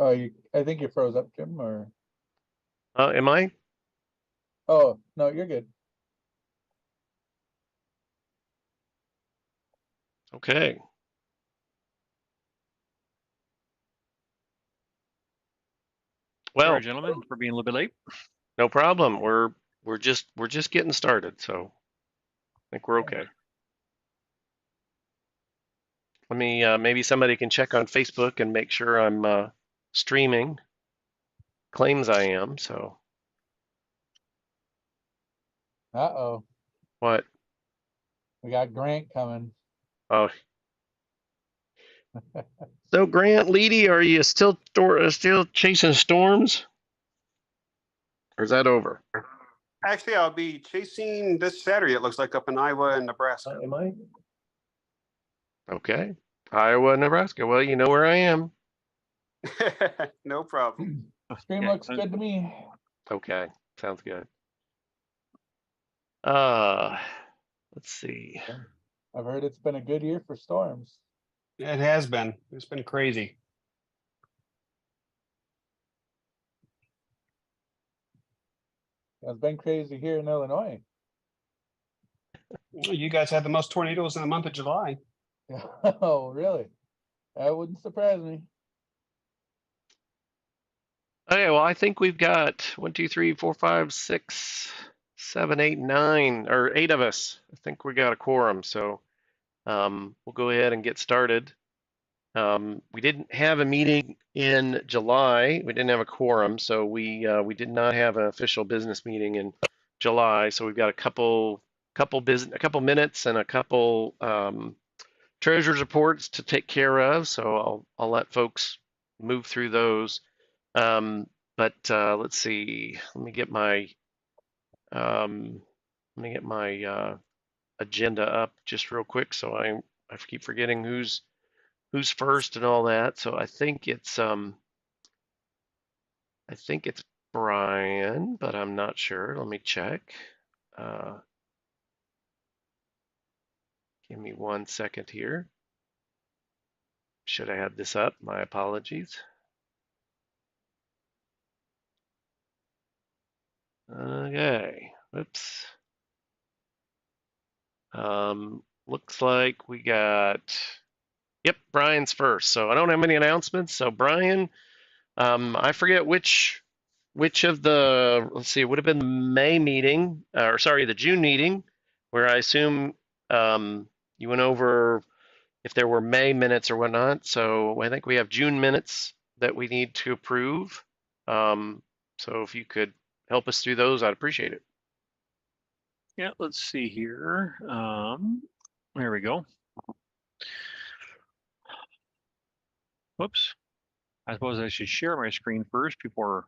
Oh, I think you froze up, Jim, or? Am I? Oh, no, you're good. Okay. Well, Sorry, gentlemen, for being a little bit late. no problem. We're just getting started, so I think we're okay. Let me maybe somebody can check on Facebook and make sure I'm streaming. Claims I am, so Uh-oh, what? we got Grant coming. Oh, so Grant Leedy, are you still chasing storms, or is that over? Actually, I'll be chasing this Saturday, it looks like, up in Iowa and Nebraska. Am I? Okay, Iowa, Nebraska. Well, you know where I am. No problem. Stream looks good to me. Okay, sounds good. Let's see. I've heard it's been a good year for storms. It has been. It's been crazy. It's been crazy here in Illinois. You guys had the most tornadoes in the month of July. Oh, really? That wouldn't surprise me. Okay, well, I think we've got 1, 2, 3, 4, 5, 6, 7, 8, 9, or 8 of us. I think we got a quorum, so we'll go ahead and get started. We didn't have a meeting in July. We didn't have a quorum, so we did not have an official business meeting in July. So we've got a couple minutes and a couple treasurer's reports to take care of. So I'll let folks move through those. But let's see. Let me get my agenda up just real quick. So I keep forgetting who's first and all that. So I think it's Brian, but I'm not sure. Let me check. Give me 1 second here. Should have had this up. My apologies. Okay. Oops. Looks like we got. Yep, Brian's first. So I don't have any announcements. So Brian, I forget which of the, let's see, it would have been the May meeting, or sorry, the June meeting, where I assume you went over if there were May minutes or whatnot. So I think we have June minutes that we need to approve. So if you could help us through those, I'd appreciate it. Yeah, let's see here. There we go. Whoops. I suppose I should share my screen first before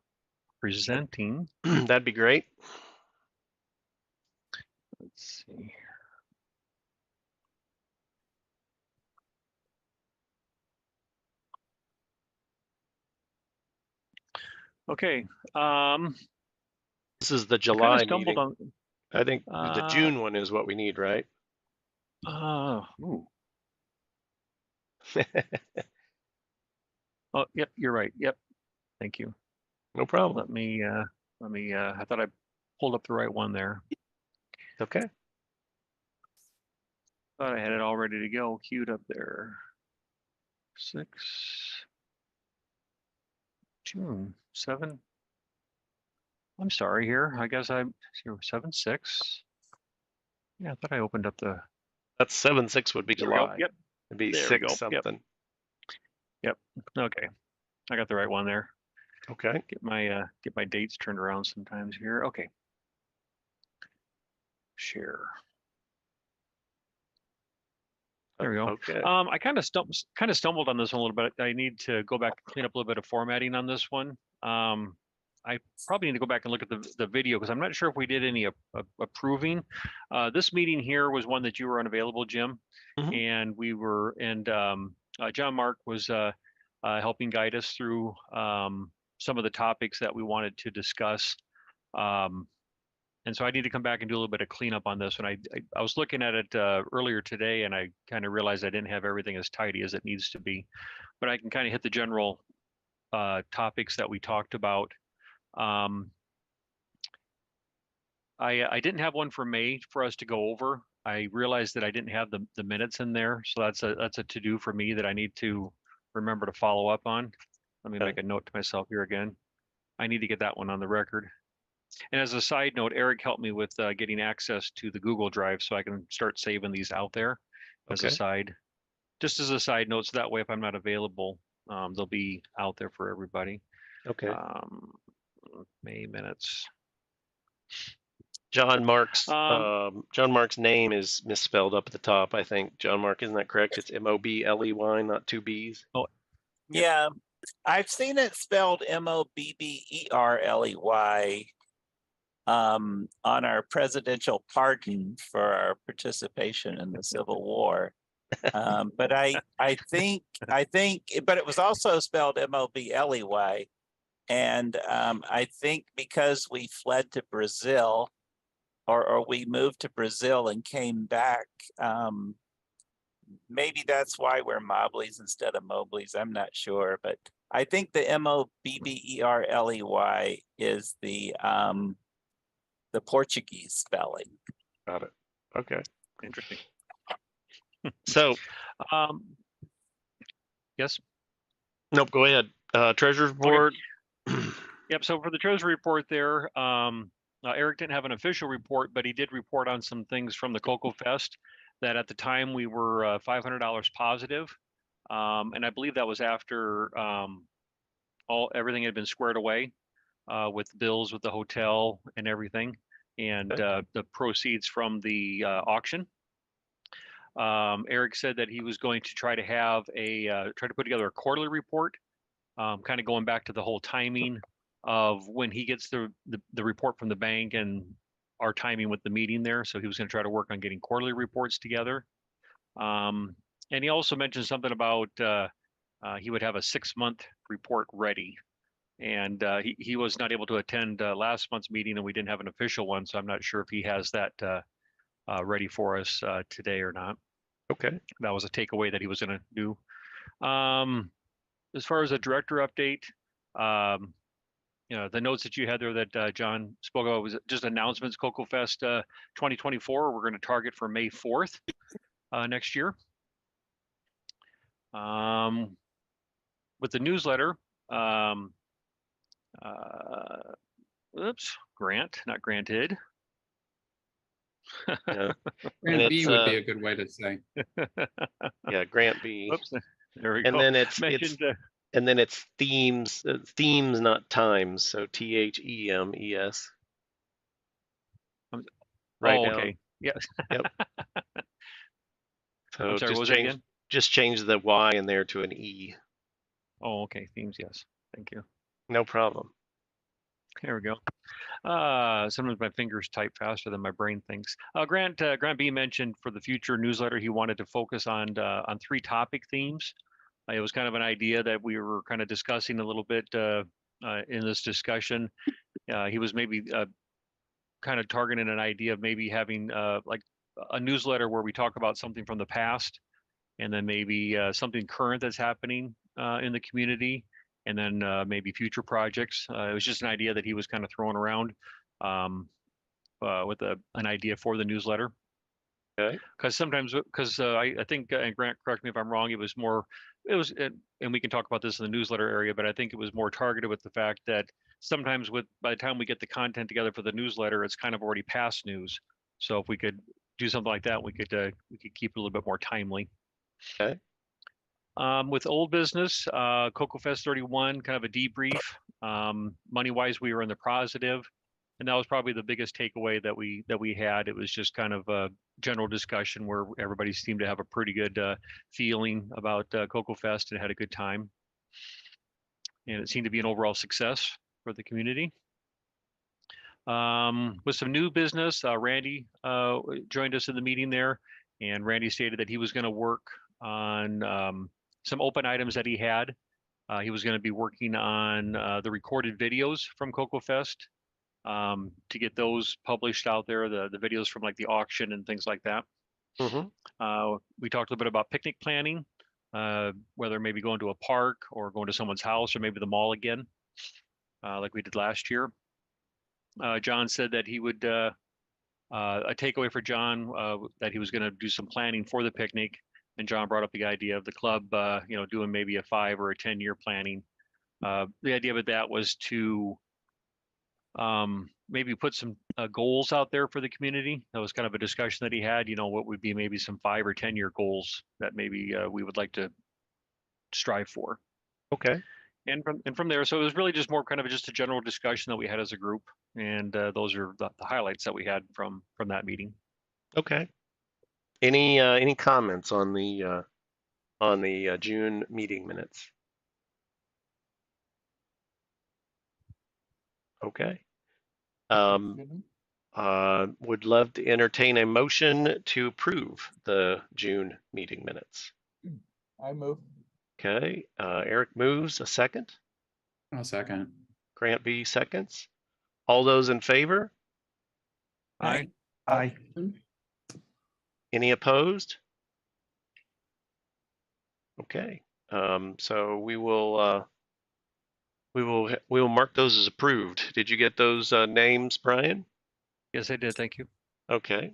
presenting. That'd be great. Let's see. Okay. This is the July stumbled meeting. on. I think the June one is what we need, right? Ooh. Oh, yep, you're right. Yep. Thank you. No problem. Let me, I thought I pulled up the right one there. Okay. Thought I had it all ready to go, queued up there. 6, June, 7. I'm sorry here. I guess I'm 7, 6. Yeah, I thought I opened up the. That's 7/6 would be July. Yep. It'd be there 6 something. Yep. Okay. I got the right one there. Okay. Get my dates turned around sometimes here. Okay. Share. There we go. Okay. I kind of stumbled on this one a little bit. I need to go back and clean up a little bit of formatting on this one. I probably need to go back and look at the video because I'm not sure if we did any approving. This meeting here was one that you were unavailable, Jim, and we were, and John Mark was helping guide us through some of the topics that we wanted to discuss. And so I need to come back and do a little bit of cleanup on this one. I was looking at it earlier today, and I kind of realized I didn't have everything as tidy as it needs to be. But I can kind of hit the general topics that we talked about. I didn't have one for May for us to go over. I realized that I didn't have the minutes in there, so that's a to-do for me that I need to remember to follow up on. Let me make a note to myself here again. I need to get that one on the record. And as a side note, Eric helped me with getting access to the Google Drive, so I can start saving these out there as a side, just as a side note. So that way, if I'm not available, they'll be out there for everybody. Okay. May minutes. John Mark's name is misspelled up at the top, I think. John Mark, isn't that correct? It's Mobley, not two B's. Oh, Yeah, I've seen it spelled Mobberley on our presidential pardon for our participation in the Civil War. But I think, but it was also spelled Mobley. And I think because we fled to Brazil, or we moved to Brazil and came back, maybe that's why we're Mobleys instead of Mobleys. I'm not sure, but I think the Mobberley is the Portuguese spelling. Got it. Okay. Interesting. So, yes. Nope. Go ahead. Treasurer's report. Okay. Yep. So for the Treasury report there, Eric didn't have an official report, but he did report on some things from the Cocoa Fest that at the time we were $500 positive. And I believe that was after everything had been squared away with bills with the hotel and everything, and the proceeds from the auction. Eric said that he was going to try to have try to put together a quarterly report, kind of going back to the whole timing of when he gets the report from the bank and our timing with the meeting there. So he was going to try to work on getting quarterly reports together. And he also mentioned something about he would have a 6-month report ready. And he was not able to attend last month's meeting, and we didn't have an official one. So I'm not sure if he has that ready for us today or not. Okay. That was a takeaway that he was going to do. As far as a director update, the notes that you had there that John spoke about was just announcements. Cocoa Fest 2024, we're going to target for May 4th next year. With the newsletter, grant, not granted. Yeah. Grant B would be a good way to say. Yeah, Grant B. Oops, there we And go. then it's themes, not times. So THEMES. Right now. Okay. Yeah. Yep. So I'm sorry, what was it again? Just change the Y in there to an E. Oh, okay. Themes, yes. Thank you. No problem. There we go. Sometimes my fingers type faster than my brain thinks. Grant B mentioned for the future newsletter he wanted to focus on 3 topic themes. It was kind of an idea that we were kind of discussing a little bit in this discussion. He was maybe kind of targeting an idea of maybe having like a newsletter where we talk about something from the past, and then maybe something current that's happening in the community, and then maybe future projects. It was just an idea that he was kind of throwing around with an idea for the newsletter. Okay. Because sometimes, I think, and Grant, correct me if I'm wrong, and we can talk about this in the newsletter area, but I think it was more targeted with the fact that sometimes by the time we get the content together for the newsletter, it's kind of already past news. So if we could do something like that, we could keep it a little bit more timely. Okay. With old business, Cocoa Fest 31, kind of a debrief. Money-wise, we were in the positive, and that was probably the biggest takeaway that we had. It was just kind of a general discussion where everybody seemed to have a pretty good feeling about Cocoa Fest and had a good time, and it seemed to be an overall success for the community. With some new business, Randy joined us in the meeting there, and Randy stated that he was going to work on some open items that he had. He was going to be working on the recorded videos from Cocoa Fest to get those published out there, the videos from like the auction and things like that. Mm-hmm. We talked a little bit about picnic planning. whether maybe going to a park or going to someone's house or maybe the mall again, like we did last year. John said that he would, a takeaway for John, that he was going to do some planning for the picnic. And John brought up the idea of the club, doing maybe a 5 or a 10-year planning. The idea with that was to maybe put some goals out there for the community. That was kind of a discussion that he had, what would be maybe some 5 or 10-year goals that maybe we would like to strive for. Okay. And from there, so it was really just more kind of just a general discussion that we had as a group, and those are the highlights that we had from that meeting. Okay. Any comments on the June meeting minutes? Okay. Would love to entertain a motion to approve the June meeting minutes. I move. Okay. Eric moves. A second. I'll second. Grant B seconds. All those in favor? Aye. Aye. Any opposed? Okay. So we will mark those as approved. Did you get those names, Brian? Yes, I did. Thank you. Okay.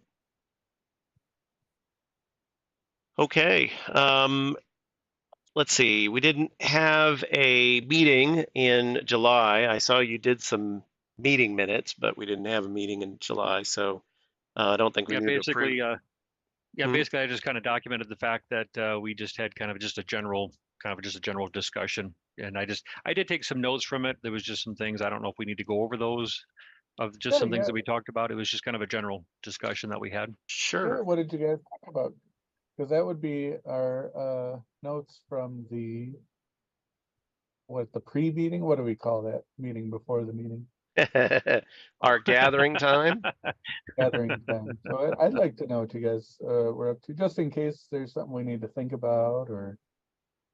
Okay. Let's see. We didn't have a meeting in July. I saw you did some meeting minutes, but we didn't have a meeting in July, so I don't think we Yeah, need to basically, approve. basically, I just kind of documented the fact that we just had kind of just a general discussion, and I did take some notes from it. There was just some things, I don't know if we need to go over those, of just some things that we talked about. It was just kind of a general discussion that we had. Sure. What did you guys talk about? Because that would be our notes from the pre-meeting? What do we call that meeting before the meeting? Our gathering time. Gathering time. So I'd like to know what you guys were up to, just in case there's something we need to think about or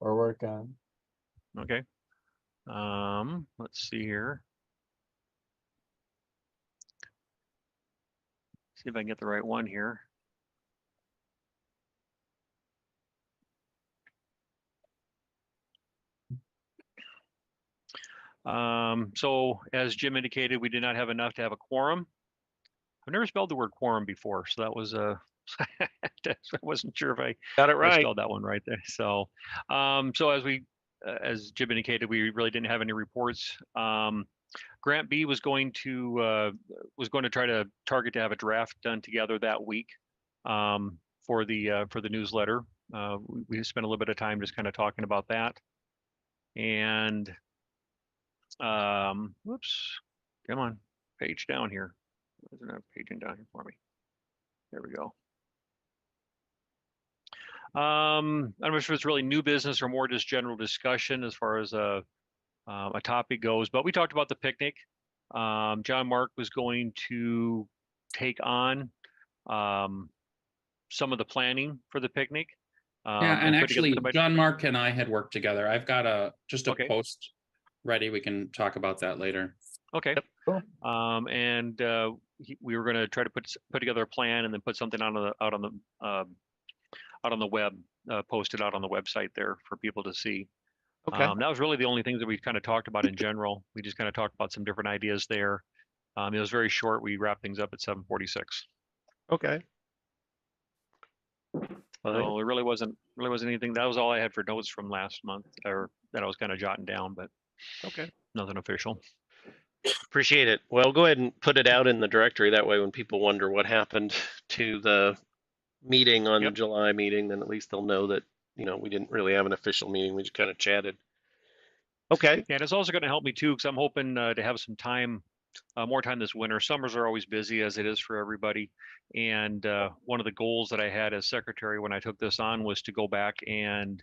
work on. Okay. Let's see here. See if I can get the right one here. So as Jim indicated, we did not have enough to have a quorum. I've never spelled the word quorum before, so that was I wasn't sure if I Got it right. spelled that one right there. So, so as Jim indicated, we really didn't have any reports. Grant B was going to try to target to have a draft done together that week for the newsletter. We spent a little bit of time just kind of talking about that. And whoops, come on, page down here. There's another page down here for me. There we go. I don't know if it's really new business or more just general discussion as far as a topic goes, but we talked about the picnic. John Mark was going to take on some of the planning for the picnic. Yeah, and actually, somebody... John Mark and I had worked together. I've got just a okay. post ready. We can talk about that later. Okay. Cool. And we were going to try to put together a plan and then put something out on the web, posted out on the website there for people to see. Okay. That was really the only things that we kind of talked about in general. We just kind of talked about some different ideas there. It was very short. We wrapped things up at 7:46. Okay. So it really wasn't anything. That was all I had for notes from last month, or that I was kind of jotting down, but okay, nothing official. Appreciate it. Well, go ahead and put it out in the directory. That way, when people wonder what happened to the meeting on the July meeting, then at least they'll know that, we didn't really have an official meeting. We just kind of chatted. Okay. Yeah, and it's also going to help me too, because I'm hoping to have some time, more time this winter. Summers are always busy, as it is for everybody. And one of the goals that I had as secretary when I took this on was to go back and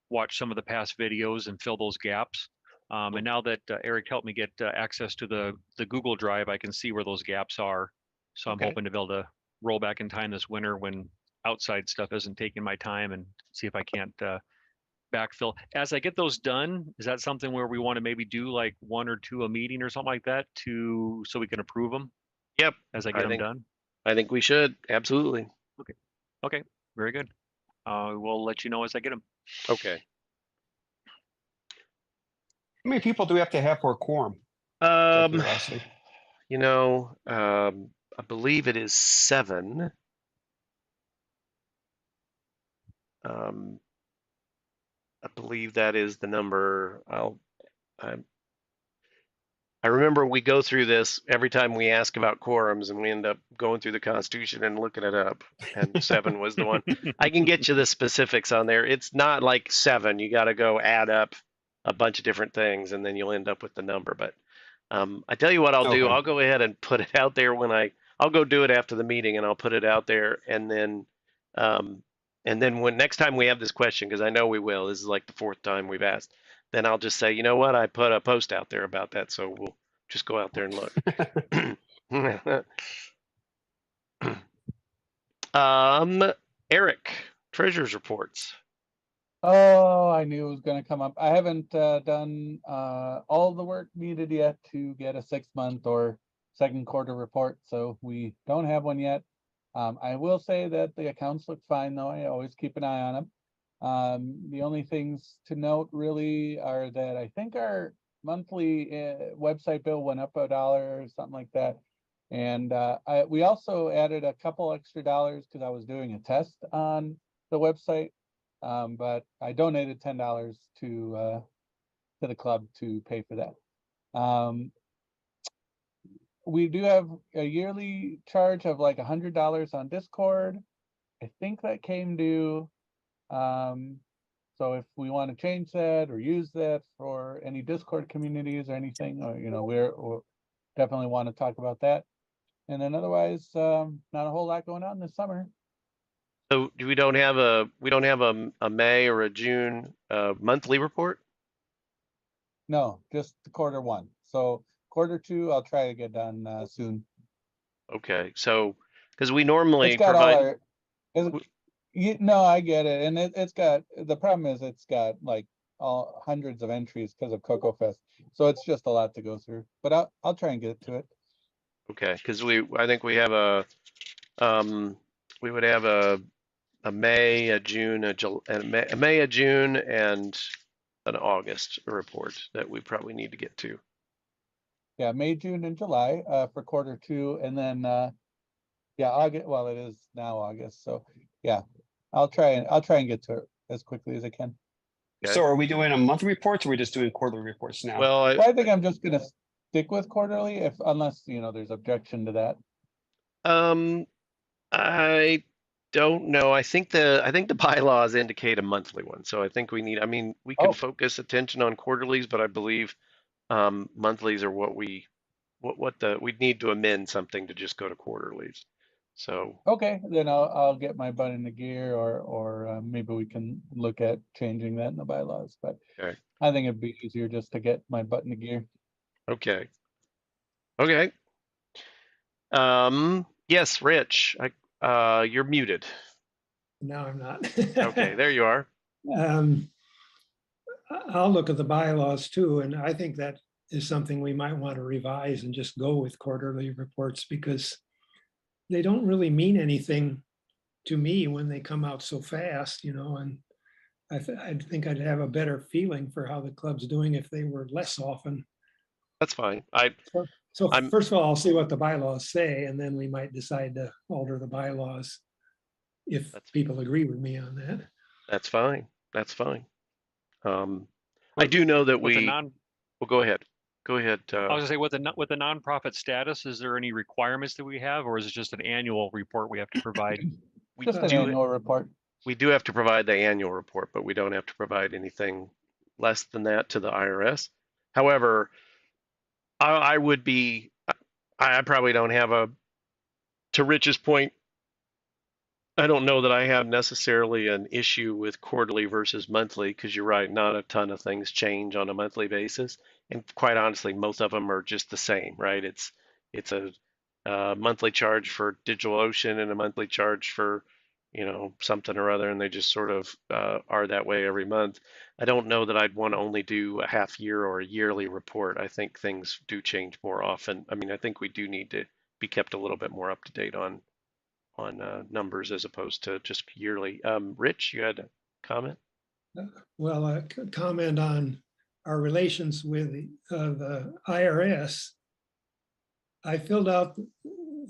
watch some of the past videos and fill those gaps. And now that Eric helped me get access to the Google Drive, I can see where those gaps are. So I'm hoping to be able to roll back in time this winter when outside stuff isn't taking my time, and see if I can't backfill. As I get those done, is that something where we want to maybe do like 1 or 2 a meeting or something like that so we can approve them? Yep. As I get them done? I think we should. Absolutely. Okay. Very good. We'll let you know as I get them. Okay. How many people do we have to have for a quorum? Out of Um, curiosity. I believe it is 7. Um, I believe that is the number. I remember we go through this every time we ask about quorums, and we end up going through the Constitution and looking it up. And 7 was the one. I can get you the specifics on there. It's not like 7. You got to go add up a bunch of different things, and then you'll end up with the number. But I tell you what I'll do. Okay. I'll go ahead and put it out there I'll go do it after the meeting, and I'll put it out there, um, and then when next time we have this question, because I know we will, this is like the 4th time we've asked, then I'll just say, you know what, I put a post out there about that, so we'll just go out there and look. Eric, treasurer's reports. Oh, I knew it was gonna come up. I haven't done all the work needed yet to get a 6-month or second quarter report, so we don't have one yet. I will say that the accounts look fine, though. I always keep an eye on them. The only things to note really are that I think our monthly website bill went up $1 or something like that. And we also added a couple extra dollars because I was doing a test on the website. But I donated $10 to the club to pay for that. We do have a yearly charge of like $100 on Discord. I think that came due. So if we want to change that or use that for any Discord communities or anything, or we'll definitely want to talk about that. And then otherwise, not a whole lot going on this summer. So we don't have a May or a June monthly report? No, just quarter 1. So quarter 2, I'll try to get done soon. Okay, so because we normally It's got provide. all our. No, I get it, and it's got, the problem is it's got like all hundreds of entries because of Cocoa Fest, so it's just a lot to go through. But I'll try and get to it. Okay, because I think we have we would have a May, a June, a May, a June, and an August report that we probably need to get to. Yeah, May, June, and July for quarter 2, and then yeah, August. Well, it is now August, so yeah, I'll try and get to it as quickly as I can. Okay. So are we doing a monthly reports or are we just doing quarterly reports now? Well, I think I'm just gonna stick with quarterly, unless there's objection to that. I don't know. I think the bylaws indicate a monthly one, so I think we need. I mean, we can Oh. focus attention on quarterlies, but I believe monthlies are what we need to amend something to just go to quarterlies. So Okay, then I'll get my butt in the gear, or maybe we can look at changing that in the bylaws. But okay, I think it'd be easier just to get my butt in the gear. okay. Yes, Rich, you're muted. No, I'm not. Okay, there you are. I'll look at the bylaws too, and I think that is something we might want to revise and just go with quarterly reports, because they don't really mean anything to me when they come out so fast, and I think I'd have a better feeling for how the club's doing if they were less often. That's fine. So first of all, I'll see what the bylaws say, and then we might decide to alter the bylaws if people agree with me on that. That's fine. That's fine. I do know that well, go ahead. Go ahead. I was gonna say, with the nonprofit status, is there any requirements that we have, or is it just an annual report we have to provide? Just an annual report. We do have to provide the annual report, but we don't have to provide anything less than that to the IRS. However, I probably don't have to Rich's point, I don't know that I have necessarily an issue with quarterly versus monthly, because you're right, not a ton of things change on a monthly basis. And quite honestly, most of them are just the same, right? It's a monthly charge for DigitalOcean and a monthly charge for, something or other, and they just sort of are that way every month. I don't know that I'd want to only do a half year or a yearly report. I think things do change more often. I mean, I think we do need to be kept a little bit more up to date on numbers as opposed to just yearly. Rich, you had a comment? Well, a comment on our relations with the IRS. I filled out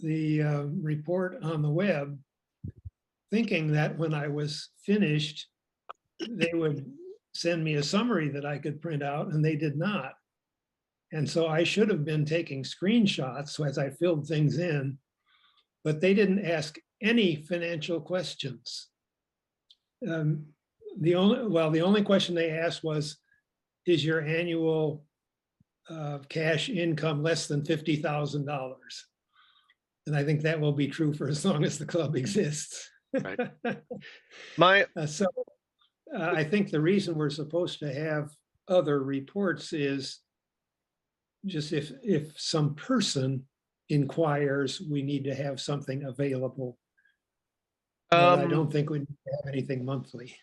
the report on the web, thinking that when I was finished, they would send me a summary that I could print out, and they did not. And so I should have been taking screenshots as I filled things in, but they didn't ask any financial questions. The only question they asked was, is your annual cash income less than $50,000? And I think that will be true for as long as the club exists. Right. My I think the reason we're supposed to have other reports is just if some person inquires, we need to have something available. But I don't think we need to have anything monthly.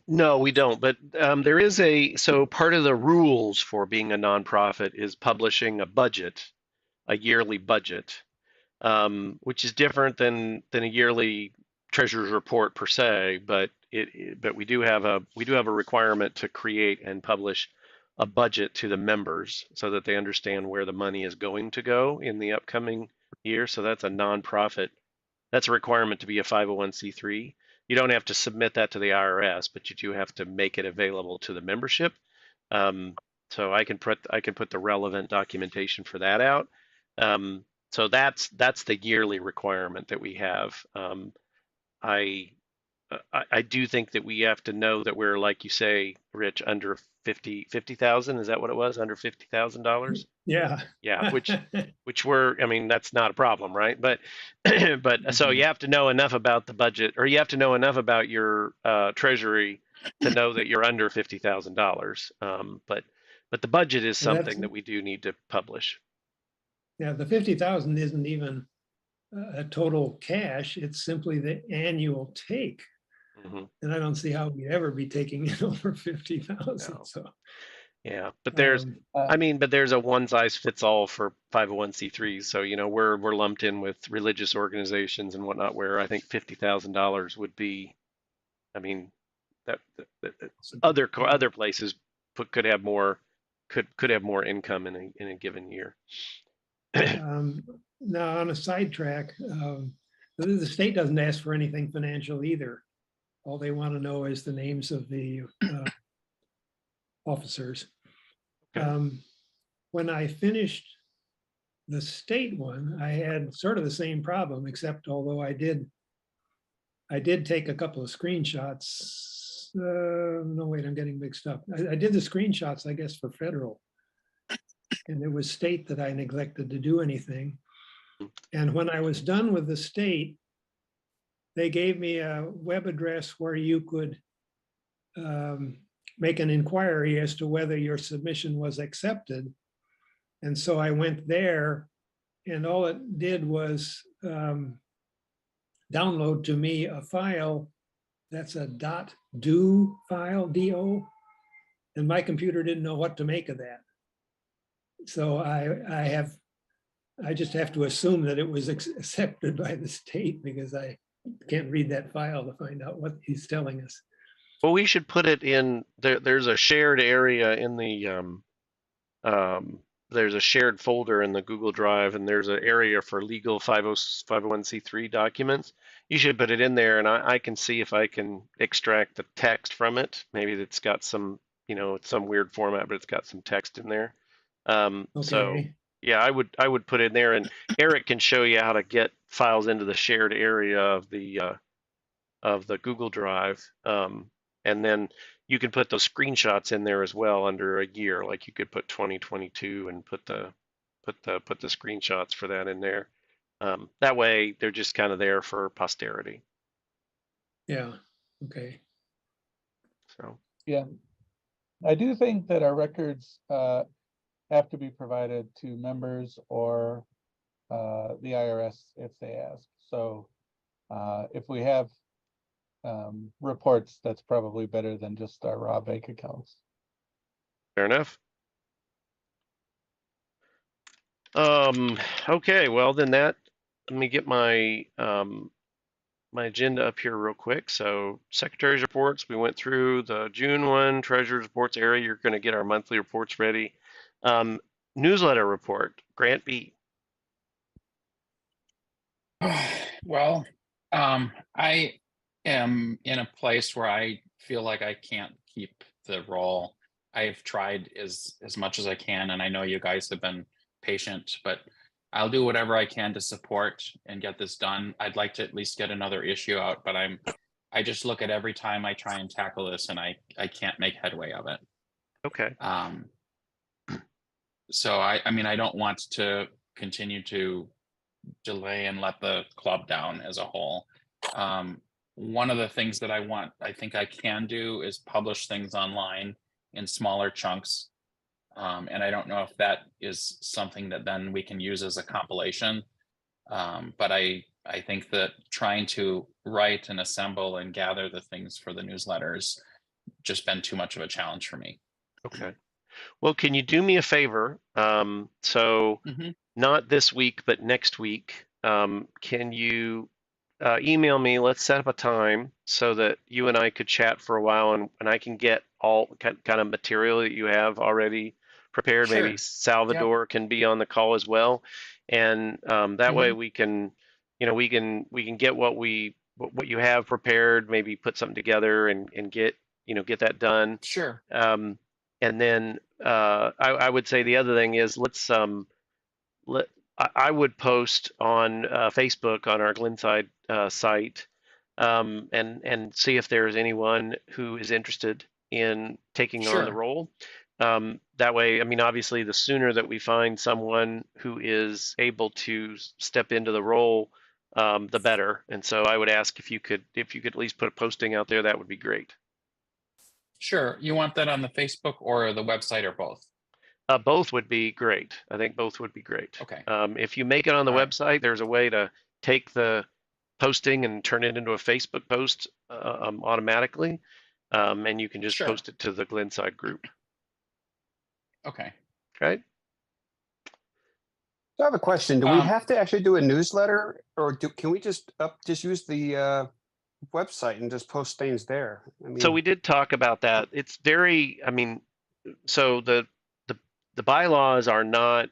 No, we don't. But there is so part of the rules for being a nonprofit is publishing a budget, a yearly budget, which is different than a yearly treasurer's report per se. But but we do have a requirement to create and publish a budget to the members so that they understand where the money is going to go in the upcoming year. So that's a nonprofit. That's a requirement to be a 501c3. You don't have to submit that to the IRS, but you do have to make it available to the membership. So I can put the relevant documentation for that out. So that's the yearly requirement that we have. I do think that we have to know that we're, like you say, Rich, under 50,000. Is that what it was? Under $50,000? Yeah. Yeah, which I mean, that's not a problem, right? But so you have to know enough about the budget, or you have to know enough about your treasury to know that you're under $50,000. But the budget is something that we do need to publish. Yeah, the 50,000 isn't even a total cash. It's simply the annual take. And I don't see how we'd ever be taking it over 50,000. No. So yeah, but there's but there's a one size fits all for 501c3s. So we're lumped in with religious organizations and whatnot, where I think $50,000 would be, I mean, that other places could have more income in a given year. Now, on a sidetrack, the state doesn't ask for anything financial either. All they want to know is the names of the officers. Okay. When I finished the state one, I had sort of the same problem, except although I did take a couple of screenshots. No, wait, I'm getting mixed up. I did the screenshots, I guess, for federal. And it was state that I neglected to do anything. And when I was done with the state, they gave me a web address where you could make an inquiry as to whether your submission was accepted. And so I went there, and all it did was download to me a file that's a .do file, D-O, and my computer didn't know what to make of that. So I just have to assume that it was accepted by the state, because I can't read that file to find out what he's telling us. Well, we should put it in there. There's a shared area in the there's a shared folder in the Google Drive, and there's an area for legal 501c3 documents. You should put it in there, and I can see if I can extract the text from it. Maybe it's got some, it's some weird format, but it's got some text in there. Okay. So yeah, I would put it in there, and Eric can show you how to get files into the shared area of the Google Drive, and then you can put those screenshots in there as well under a year. Like you could put 2022 and put the screenshots for that in there. That way, they're just kind of there for posterity. Yeah. Okay. So yeah, I do think that our records have to be provided to members or the IRS if they ask. So if we have reports, that's probably better than just our raw bank accounts. fair enough. Okay, well then let me get my my agenda up here real quick. So secretary's reports, we went through the June one, treasurer's reports area. You're going to get our monthly reports ready. Newsletter report, Grant B. Well, I am in a place where I feel like I can't keep the role. I've tried as much as I can, and I know you guys have been patient, but I'll do whatever I can to support and get this done. I'd like to at least get another issue out, but I just look at every time I try and tackle this, and I can't make headway of it. Okay. So I mean, I don't want to continue to delay and let the club down as a whole. One of the things that I think I can do is publish things online in smaller chunks. And I don't know if that is something that then we can use as a compilation. But I think that trying to write and assemble and gather the things for the newsletters just been too much of a challenge for me. Okay. Well, can you do me a favor? Not this week, but next week, can you email me? Let's set up a time so that you and I could chat for a while, and I can get all kind of material that you have already prepared. Sure. Maybe Salvador can be on the call as well, and that way we can, we can get what you have prepared. Maybe put something together and get get that done. Sure. And then I would say the other thing is I would post on Facebook on our Glenside site and see if there is anyone who is interested in taking on the role. That way, I mean, obviously, the sooner that we find someone who is able to step into the role, the better. And so I would ask if you could at least put a posting out there, that would be great. Sure. You want that on the Facebook or the website or both? Both would be great. I think both would be great. Okay. If you make it on the website, there's a way to take the posting and turn it into a Facebook post automatically, and you can just post it to the Glenside group. Okay. Right. So I have a question. Do we have to actually do a newsletter, or can we just use the website and just post things there? I mean, so we did talk about that. It's very, I mean, so the bylaws are not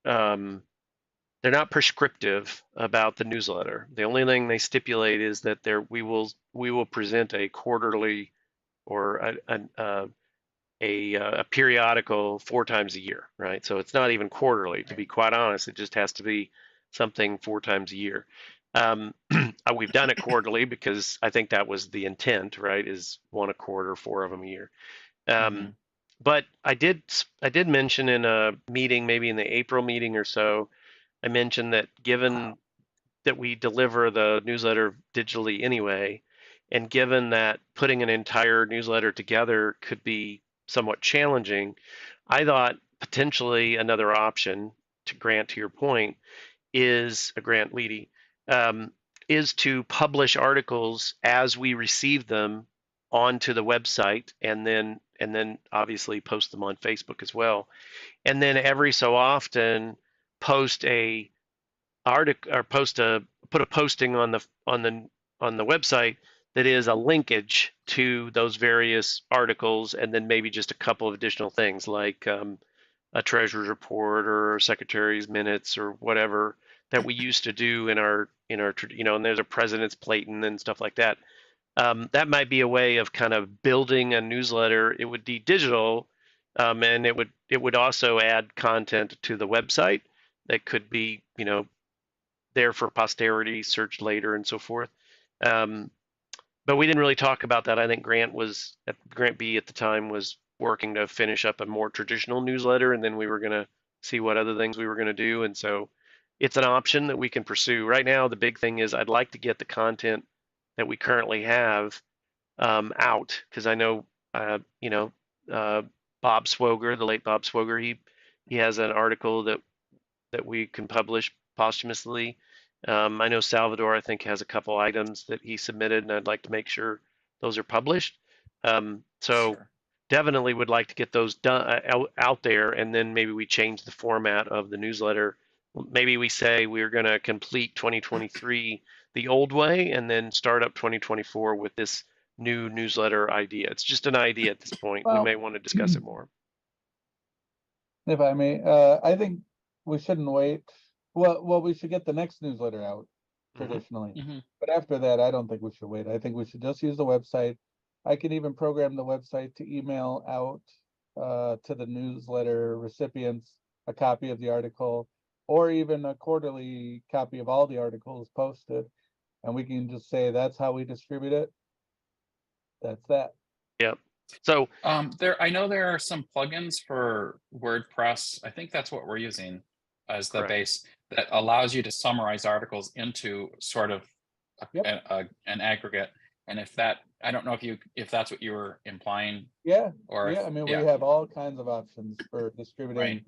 they're not prescriptive about the newsletter. The only thing they stipulate is that we will present a quarterly or a periodical 4 times a year, right? So it's not even quarterly, to be quite honest. It just has to be something 4 times a year. We've done it quarterly because I think that was the intent, right? Is 1 a quarter, 4 of them a year. But I did mention in a meeting, maybe in the April meeting or so, I mentioned that given that we deliver the newsletter digitally anyway, and given that putting an entire newsletter together could be somewhat challenging, I thought potentially another option, to Grant, to your point, is Grant Leedy, is to publish articles as we receive them onto the website, and then obviously post them on Facebook as well, and then every so often post a article or put a posting on the website that is a linkage to those various articles, and then maybe just a couple of additional things like a treasurer's report or secretary's minutes or whatever that we used to do in our and there's a president's plate and stuff like that. That might be a way of kind of building a newsletter. It would be digital, and it would also add content to the website that could be there for posterity, searched later, and so forth. But we didn't really talk about that. I think Grant B at the time was working to finish up a more traditional newsletter, and then we were going to see what other things we were going to do. And so it's an option that we can pursue. Right now, the big thing is I'd like to get the content that we currently have out, because I know Bob Swoger, the late Bob Swoger, he has an article that we can publish posthumously. I know Salvador, I think, has a couple items that he submitted, and I'd like to make sure those are published. Definitely would like to get those done out there, and then maybe we change the format of the newsletter. Maybe we say we're going to complete 2023 the old way and then start up 2024 with this new newsletter idea. It's just an idea at this point. We Well, may want to discuss it more. if I may, I think we shouldn't wait. Well, we should get the next newsletter out traditionally. Mhm. But after that, I don't think we should wait. I think we should just use the website. I can even program the website to email out to the newsletter recipients a copy of the article, or even a quarterly copy of all the articles posted. And we can just say that's how we distribute it. That's that. Yep. So I know there are some plugins for WordPress. I think that's what we're using as the Correct. base that allows you to summarize articles into sort of an aggregate. And if that, I don't know if that's what you were implying. Yeah. Or yeah. I mean, we have all kinds of options for distributing Right.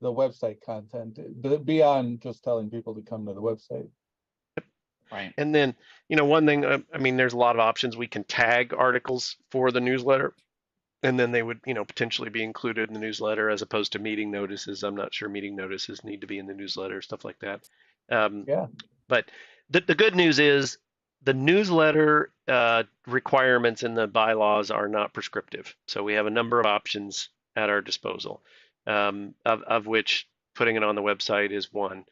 the website content, but beyond just telling people to come to the website. Right. and then, one thing, I mean, there's a lot of options. We can tag articles for the newsletter, and then they would, potentially be included in the newsletter as opposed to meeting notices. I'm not sure meeting notices need to be in the newsletter, stuff like that. Yeah. But the good news is the newsletter requirements in the bylaws are not prescriptive. So we have a number of options at our disposal, of which putting it on the website is one.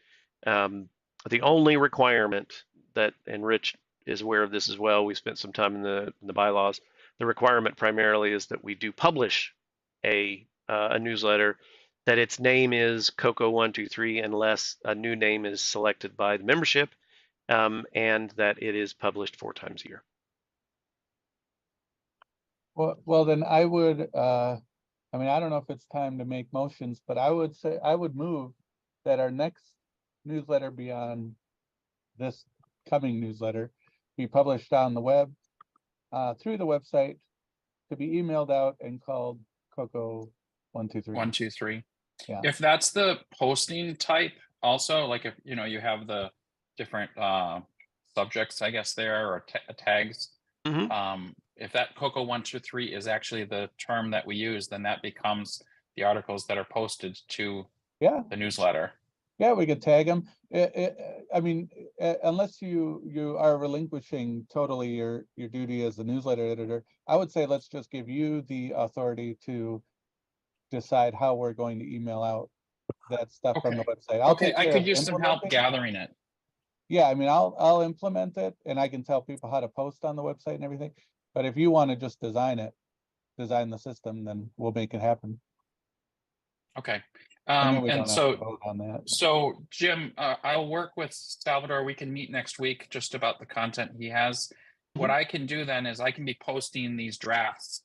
The only requirement that, and Rich is aware of this as well, we spent some time in the bylaws. The requirement primarily is that we do publish a newsletter, that its name is Coco123 unless a new name is selected by the membership, and that it is published 4 times a year. Well, then I would, I mean, I don't know if it's time to make motions, but I would say, I would move that our next newsletter beyond this coming newsletter be published on the web, through the website, to be emailed out and called Coco 123. 123. Yeah. If that's the posting type, also, like if you have the different subjects, I guess there, or tags. Mm-hmm. If that Coco 123 is actually the term that we use, then that becomes the articles that are posted to the newsletter. Yeah, we could tag them. I mean, unless you are relinquishing totally your duty as the newsletter editor, I would say let's just give you the authority to decide how we're going to email out that stuff from the website. I'll take I care could of use some help implementing. gathering it. Yeah, I mean, I'll implement it, and I can tell people how to post on the website and everything. But if you want to just design the system, then we'll make it happen. Okay. And then we And don't have so to vote on that. So Jim, I'll work with Salvador. We can meet next week just about the content he has. What I can do then is I can be posting these drafts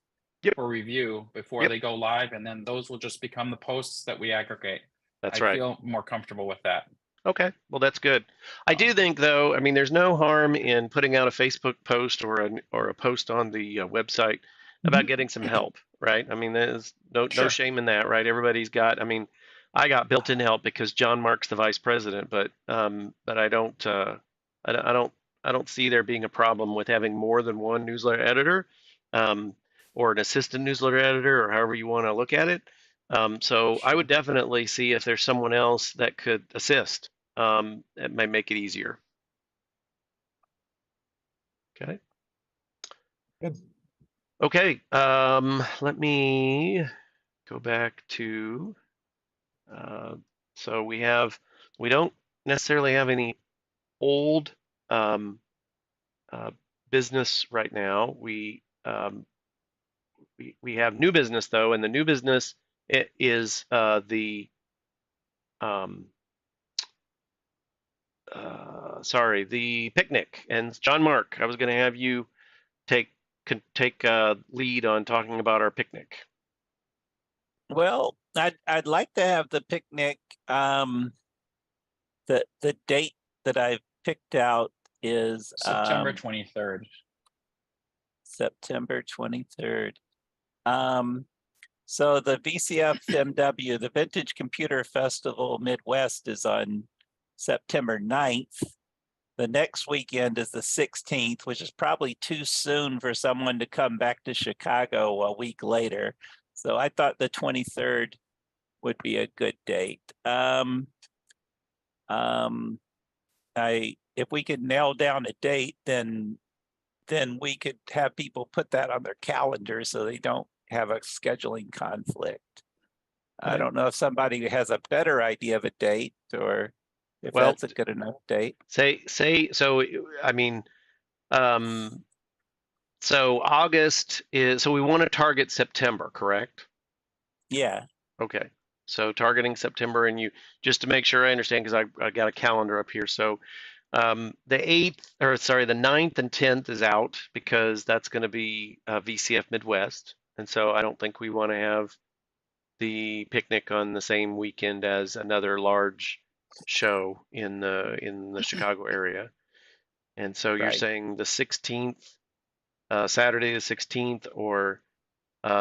for review before they go live, and then those will just become the posts that we aggregate. That's I right. feel more comfortable with that. Okay, well, that's good. I do think, though, I mean, there's no harm in putting out a Facebook post or a post on the website about getting some help, right? I mean, there's no shame in that, right? Everybody's got, I mean, I got built-in help because John Mark's the vice president, but I don't see there being a problem with having more than one newsletter editor, or an assistant newsletter editor, or however you want to look at it. So I would definitely see if there's someone else that could assist. It might make it easier. Okay. Good. Okay. Let me go back to. So we don't necessarily have any old business right now. We have new business though, and the new business is the picnic. And John Mark, I was going to have you take lead on talking about our picnic. Well, I'd like to have the picnic. The date that I've picked out is September 23rd. September 23rd. So the VCFMW, the Vintage Computer Festival Midwest, is on September 9th. The next weekend is the 16th, which is probably too soon for someone to come back to Chicago a week later. So I thought the 23rd would be a good date. if we could nail down a date, then we could have people put that on their calendar so they don't have a scheduling conflict. I Okay. don't know if somebody has a better idea of a date or if Well, that's a good enough date. say so. I mean, so August is, so we want to target September, correct? Yeah, Okay. So targeting September, and you, just to make sure I understand, because I got a calendar up here. So the 8th, or sorry, the 9th and 10th is out because that's going to be VCF Midwest. And so I don't think we want to have the picnic on the same weekend as another large show in the Chicago area. And so you're right. saying the 16th, Saturday the 16th, or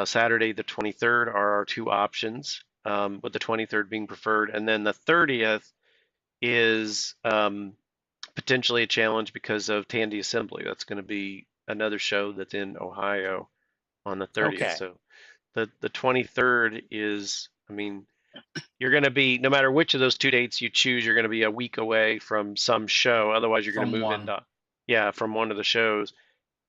Saturday the 23rd are our two options, with the 23rd being preferred. And then the 30th is potentially a challenge because of Tandy Assembly. That's going to be another show that's in Ohio on the 30th. Okay. So the 23rd is, I mean, you're going to be, no matter which of those two dates you choose, you're going to be a week away from some show. Otherwise, you're going to From move one. into, yeah, from one of the shows.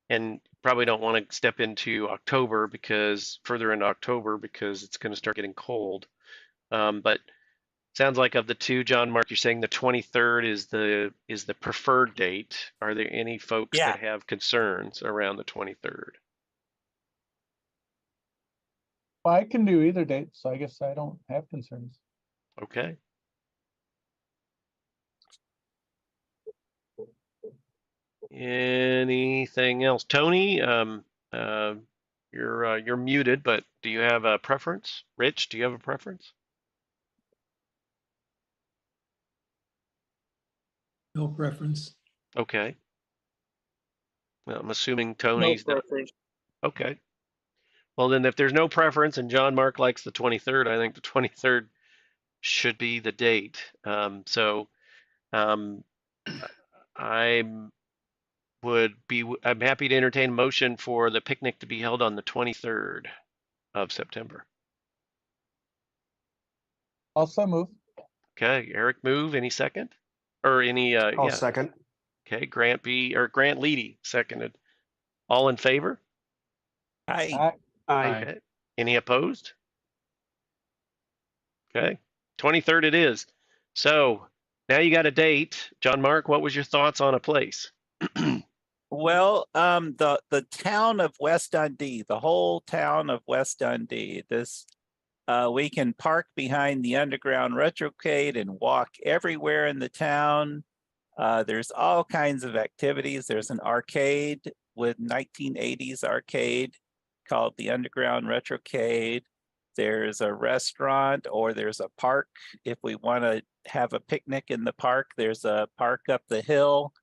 And probably don't want to step into October, because further into October, because it's going to start getting cold. But sounds like of the two, John Mark, you're saying the 23rd is the preferred date. Are there any folks Yeah. that have concerns around the 23rd? Well, I can do either date, so I guess I don't have concerns. Okay. Anything else, Tony? You're muted, but do you have a preference? Rich, do you have a preference? No preference. Okay. Well, I'm assuming No Tony's not. preference. Okay. Well, then if there's no preference and John Mark likes the 23rd, I think the 23rd should be the date. So um, I'm I'm happy to entertain a motion for the picnic to be held on the 23rd of September. Also move. Okay, Eric move. Any second? Or any I'll yeah. second. Okay, Grant Leedy seconded. All in favor? Hi. Aye. Okay. Any opposed? Okay. 23rd it is. So now you got a date. John Mark, what was your thoughts on a place? Well, the town of West Dundee, the whole town of West Dundee, this we can park behind the underground retrocade and walk everywhere in the town. There's all kinds of activities. There's an arcade with 1980s arcade called the Underground Retrocade. There's a restaurant, or there's a park. If we want to have a picnic in the park, there's a park up the hill.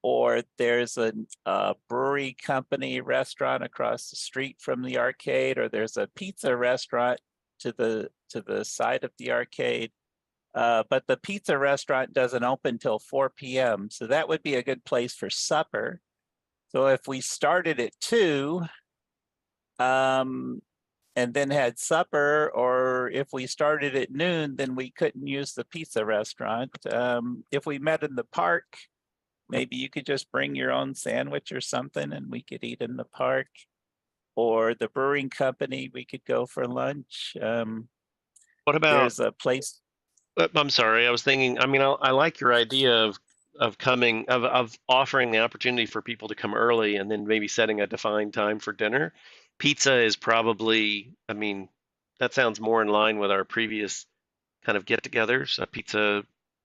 Or there's a brewery company restaurant across the street from the arcade, or there's a pizza restaurant to the side of the arcade. But the pizza restaurant doesn't open till 4 p.m. So that would be a good place for supper. So if we started at 2, and then had supper, or if we started at noon, then we couldn't use the pizza restaurant. If we met in the park, maybe you could just bring your own sandwich or something and we could eat in the park. Or the brewing company, we could go for lunch. What about, There's a place. I'm sorry, I was thinking, I mean, I like your idea of coming, of offering the opportunity for people to come early and then maybe setting a defined time for dinner. Pizza is probably, I mean, that sounds more in line with our previous kind of get-togethers, a pizza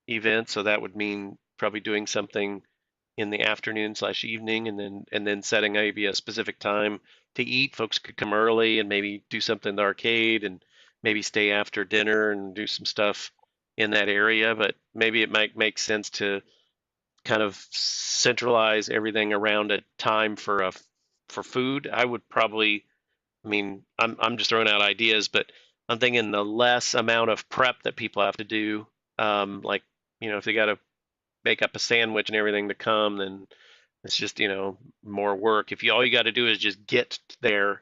event. So that would mean probably doing something in the afternoon/evening, and then setting maybe a specific time to eat. Folks could come early and maybe do something in the arcade, and maybe stay after dinner and do some stuff in that area. But maybe it might make sense to kind of centralize everything around a time for food. I would probably, I mean, I'm just throwing out ideas, but I'm thinking the less amount of prep that people have to do, like, if they got to make up a sandwich and everything to come, then it's just, more work. If all you got to do is just get there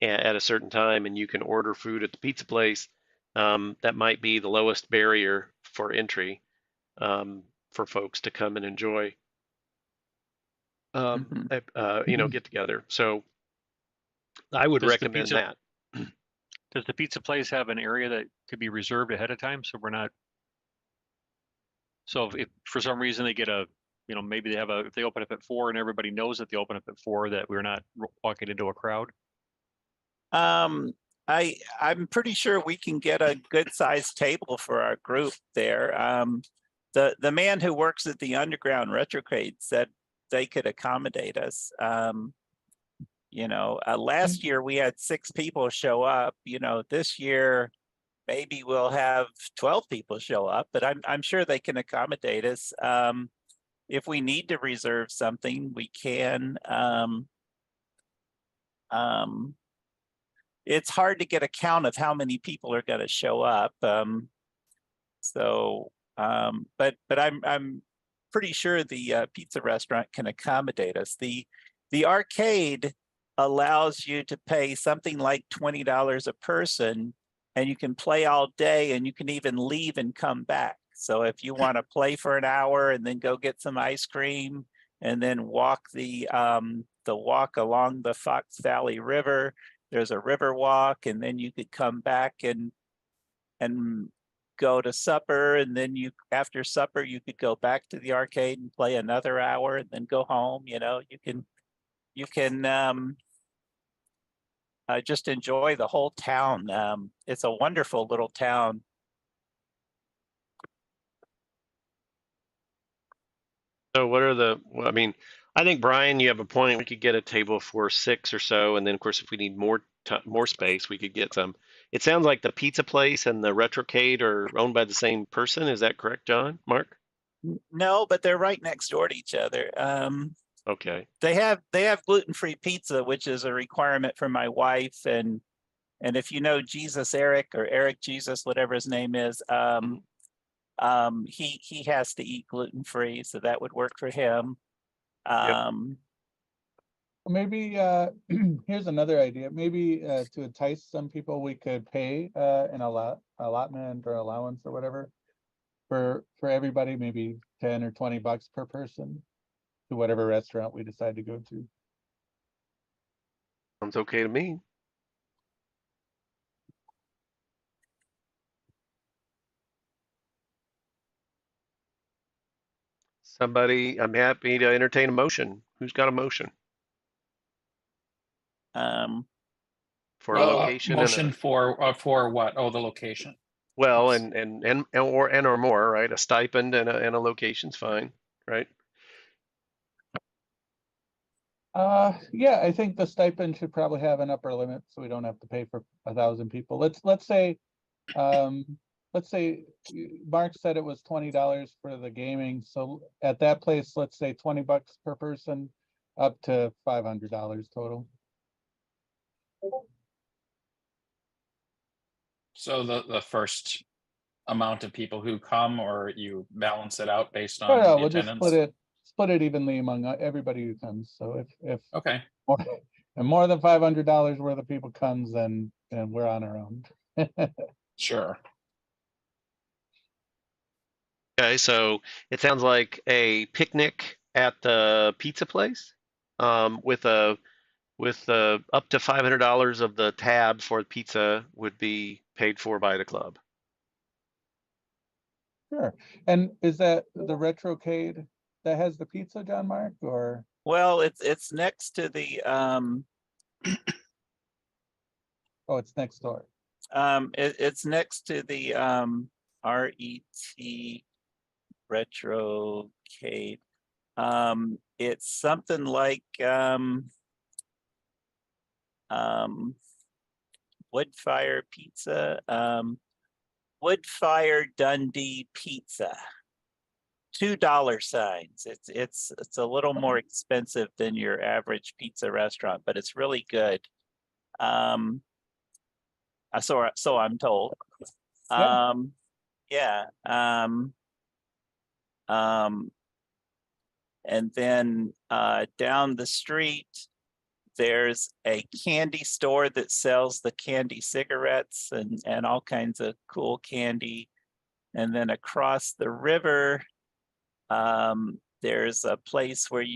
at a certain time, and you can order food at the pizza place, that might be the lowest barrier for entry for folks to come and enjoy. Get together. So I would recommend that. Does the pizza place have an area that could be reserved ahead of time? So we're not, so if for some reason they get maybe they have if they open up at 4 and everybody knows that they open up at 4, that we're not walking into a crowd? I'm pretty sure we can get a good sized table for our group there. The man who works at the Underground Retrograde said they could accommodate us. Last year we had 6 people show up. This year maybe we'll have 12 people show up, but I'm sure they can accommodate us. If we need to reserve something, we can. It's hard to get a count of how many people are going to show up. But I'm pretty sure the pizza restaurant can accommodate us. The arcade allows you to pay something like $20 a person, and you can play all day, and you can even leave and come back. So if you want to play for an hour and then go get some ice cream and then walk the walk along the Fox Valley River, there's a river walk, and then you could come back and go to supper, and then after supper you could go back to the arcade and play another hour and then go home. You can just enjoy the whole town. It's a wonderful little town. So I think, Brian, you have a point. We could get a table for 6 or so, and then of course if we need more space, we could get some. It sounds like the pizza place and the Retrocade are owned by the same person. Is that correct, John? Mark? No, but they're right next door to each other. Okay. They have gluten-free pizza, which is a requirement for my wife, and if you know Jesus Eric, or Eric Jesus, whatever his name is, he has to eat gluten-free, so that would work for him. Maybe here's another idea. Maybe to entice some people, we could pay an allotment or allowance or whatever for everybody, maybe 10 or 20 bucks per person to whatever restaurant we decide to go to. Sounds okay to me. Somebody, I'm happy to entertain a motion. Who's got a motion? For a location motion for what? Oh, the location. Well, or more, right? A stipend and a location's fine, right? Yeah, I think the stipend should probably have an upper limit, so we don't have to pay for 1,000 people. Let's say Mark said it was $20 for the gaming. So at that place, let's say 20 bucks per person, up to $500 total. So the first amount of people who come, or you balance it out based on No, the we'll attendance? just split it evenly among everybody who comes. So if okay, more than $500 worth of people comes, then we're on our own. sure. Okay, so it sounds like a picnic at the pizza place, with up to $500 of the tab for pizza would be paid for by the club. Sure. And is that the Retrocade that has the pizza, John Mark, or? Well, it's next to the Oh, it's next door. it's next to the RET Retrocade. It's something like Woodfire Pizza, Woodfire Dundee Pizza. $2 signs. It's a little more expensive than your average pizza restaurant, but it's really good. So I'm told. Yeah. And then down the street, there's a candy store that sells the candy cigarettes and all kinds of cool candy. And then across the river, there's a place where